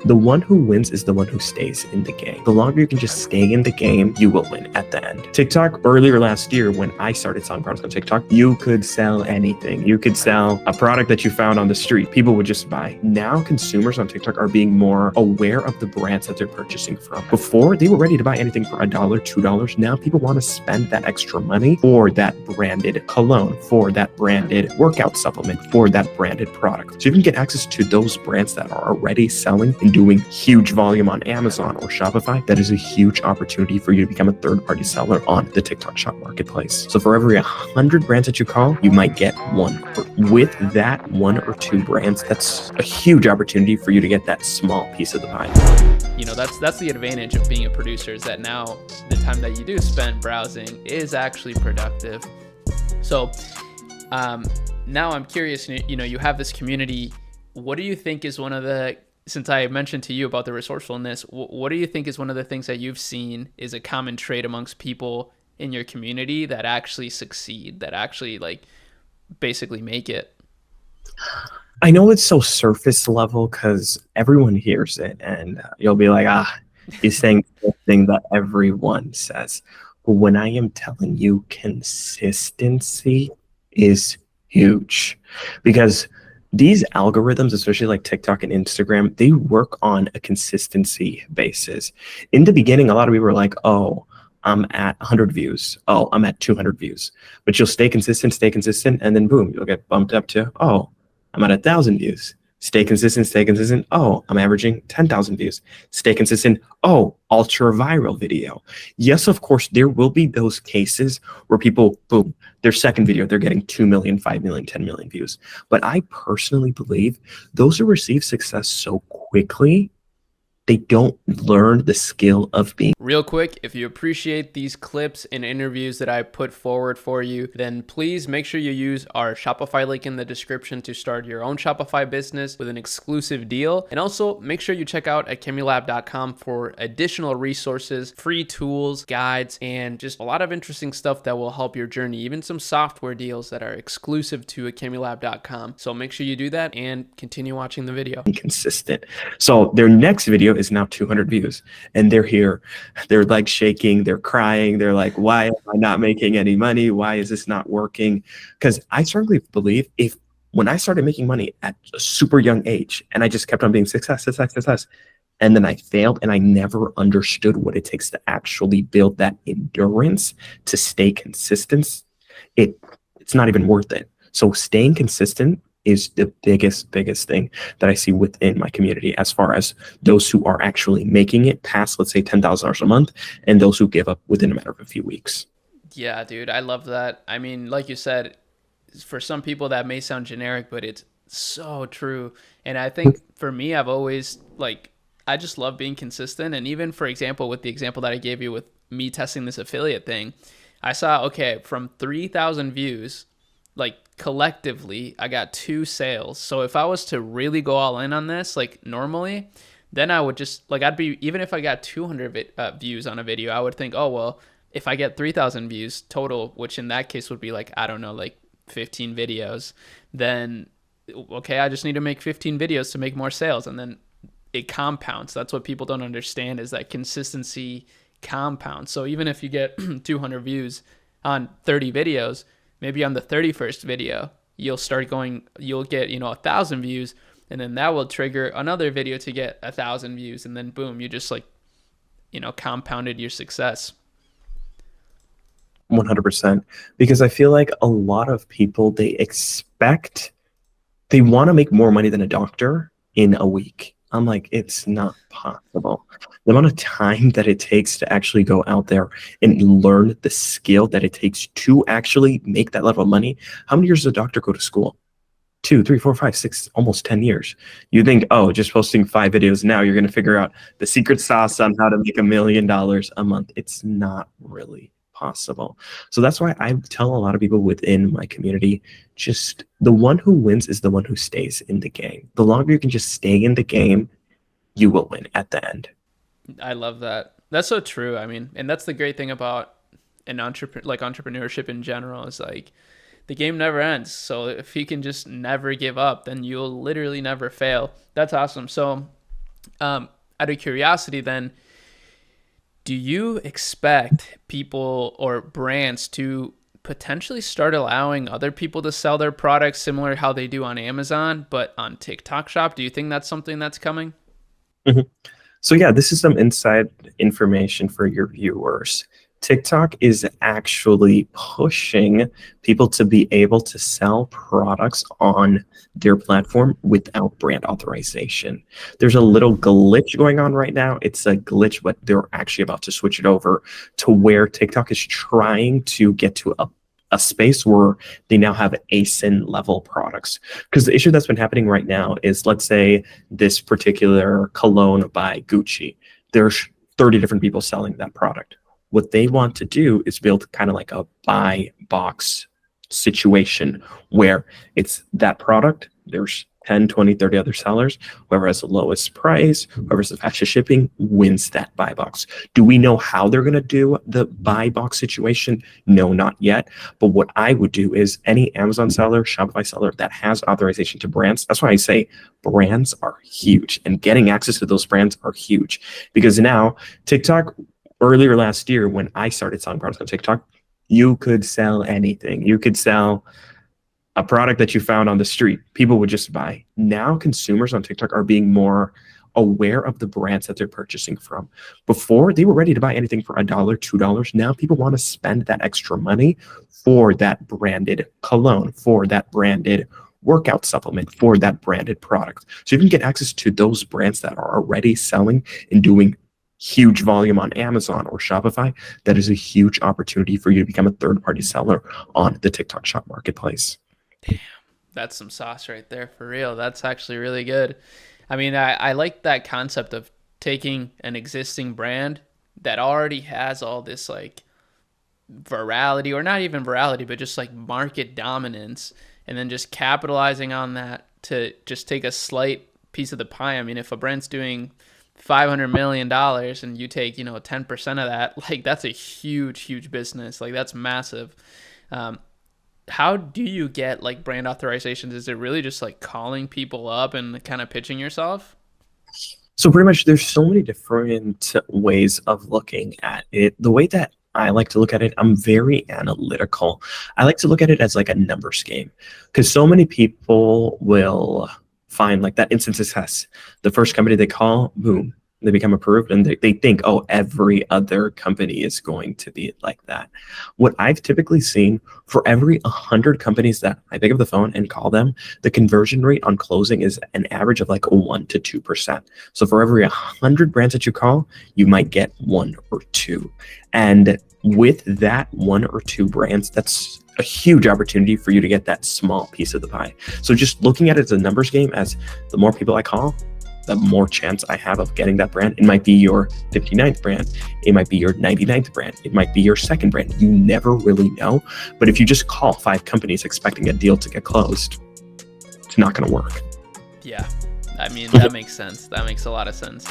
The one who wins is the one who stays in the game. The longer you can just stay in the game, you will win at the end. TikTok, earlier last year when I started selling products on TikTok, you could sell anything. You could sell a product that you found on the street. People would just buy. Now consumers on TikTok are being more aware of the brands that they're purchasing from. Before, they were ready to buy anything for $1, $2. Now people want to spend that extra money for that branded cologne, for that branded workout supplement, for that branded product. So you can get access to those brands that are already selling and doing huge volume on Amazon or Shopify. That is a huge opportunity for you to become a third-party seller on the TikTok Shop Marketplace. So for every 100 brands that you call, you might get one. With that 1 or 2 brands, that's a huge opportunity for you to get that small piece of the pie. You know, that's the advantage of being a producer, is that now the time that you do spend browsing is actually productive. So now I'm curious, you know, you have this community. What do you think is one of the, since I mentioned to you about the resourcefulness, what do you think is one of the things that you've seen is a common trait amongst people in your community that actually succeed, that actually like basically make it? I know it's so surface level because everyone hears it and you'll be like, he's saying the thing that everyone says. But when I am telling you, consistency is huge, because these algorithms, especially like TikTok and Instagram, they work on a consistency basis. In the beginning, a lot of people were like, oh, I'm at 100 views. Oh, I'm at 200 views. But you'll stay consistent, and then boom, you'll get bumped up to, oh, I'm at 1,000 views. Stay consistent. Oh, I'm averaging 10,000 views. Stay consistent. Oh, ultra viral video. Yes, of course, there will be those cases where people, boom, their second video, they're getting 2 million, 5 million, 10 million views. But I personally believe those who receive success so quickly, they don't learn the skill of being. Real quick, if you appreciate these clips and interviews that I put forward for you, then please make sure you use our Shopify link in the description to start your own Shopify business with an exclusive deal. And also make sure you check out akemulab.com for additional resources, free tools, guides, and just a lot of interesting stuff that will help your journey, even some software deals that are exclusive to akemulab.com. So make sure you do that and continue watching the video. Consistent. So their next video is now 200 views and they're here, they're like shaking, they're crying, they're like, why am I not making any money? Why is this not working? Because I strongly believe when I started making money at a super young age and I just kept on being success, and then I failed and I never understood what it takes to actually build that endurance to stay consistent, it's not even worth it. So staying consistent is the biggest thing that I see within my community, as far as those who are actually making it past, let's say, $10,000 a month, and those who give up within a matter of a few weeks. Yeah, dude, I love that. I mean, like you said, for some people that may sound generic, but it's so true. And I think for me, I've always I just love being consistent. And even, for example, with the example that I gave you with me testing this affiliate thing, I saw, okay, from 3,000 views, collectively, I got 2 sales. So if I was to really go all in on this, normally, then I would just, even if I got 200 views on a video, I would think, oh, well, if I get 3,000 views total, which in that case would be 15 videos, then, okay, I just need to make 15 videos to make more sales. And then it compounds. That's what people don't understand, is that consistency compounds. So even if you get 200 views on 30 videos, maybe on the 31st video, you'll get, 1,000 views, and then that will trigger another video to get 1,000 views. And then boom, you just compounded your success. 100%. Because I feel like a lot of people, they want to make more money than a doctor in a week. I'm like, it's not possible. The amount of time that it takes to actually go out there and learn the skill that it takes to actually make that level of money. How many years does a doctor go to school? 2, 3, 4, 5, 6, almost 10 years. You think, oh, just posting 5 videos now, you're going to figure out the secret sauce on how to make $1 million a month. It's not really possible. So that's why I tell a lot of people within my community, just the one who wins is the one who stays in the game. The longer you can just stay in the game, you will win at the end. I love that. That's so true. I mean, and that's the great thing about entrepreneurship in general, is the game never ends. So if you can just never give up, then you'll literally never fail. That's awesome. So Out of curiosity, then, do you expect people or brands to potentially start allowing other people to sell their products similar to how they do on Amazon, but on TikTok Shop? Do you think that's something that's coming? Mhm. So yeah, this is some inside information for your viewers. TikTok is actually pushing people to be able to sell products on their platform without brand authorization. There's a little glitch going on right now. It's a glitch, but they're actually about to switch it over to where TikTok is trying to get to a space where they now have ASIN level products. Because the issue that's been happening right now is, let's say this particular cologne by Gucci, there's 30 different people selling that product. What they want to do is build kind of like a buy box situation where it's that product, there's 10, 20, 30 other sellers. Whoever has the lowest price, whoever has the fastest shipping wins that buy box. Do we know how they're going to do the buy box situation? No, not yet. But what I would do is any Amazon seller, Shopify seller that has authorization to brands, that's why I say brands are huge, and getting access to those brands are huge. Because now TikTok, earlier last year when I started selling products on TikTok, you could sell anything. You could sell a product that you found on the street. People would just buy. Now consumers on TikTok are being more aware of the brands that they're purchasing from. Before, they were ready to buy anything for $1, $2. Now people want to spend that extra money for that branded cologne, for that branded workout supplement, for that branded product. So you can get access to those brands that are already selling and doing huge volume on Amazon or Shopify. That is a huge opportunity for you to become a third-party seller on the TikTok Shop marketplace. That's some sauce right there, for real. That's actually really good. I mean, I like that concept of taking an existing brand that already has all this like virality, or not even virality, but just like market dominance, and then just capitalizing on that to just take a slight piece of the pie. I mean, if a brand's doing $500 million and you take 10% of that, like that's a huge business. Like that's massive. How do you get like brand authorizations? Is it really just like calling people up and kind of pitching yourself? So pretty much there's so many different ways of looking at it. The way that I like to look at it, I'm very analytical. I like to look at it as like a numbers game, because so many people will find like that instant success. The first company they call, boom, they become approved, and they think, oh, every other company is going to be like that. What I've typically seen, for every 100 companies that I pick up the phone and call them, the conversion rate on closing is an average of like 1 to 2%. So for every 100 brands that you call, you might get 1 or 2. And with that 1 or 2 brands, that's a huge opportunity for you to get that small piece of the pie. So just looking at it as a numbers game, as the more people I call, the more chance I have of getting that brand. It might be your 59th brand. It might be your 99th brand. It might be your second brand. You never really know. But if you just call 5 companies expecting a deal to get closed, it's not going to work. Yeah. I mean, that makes sense. That makes a lot of sense.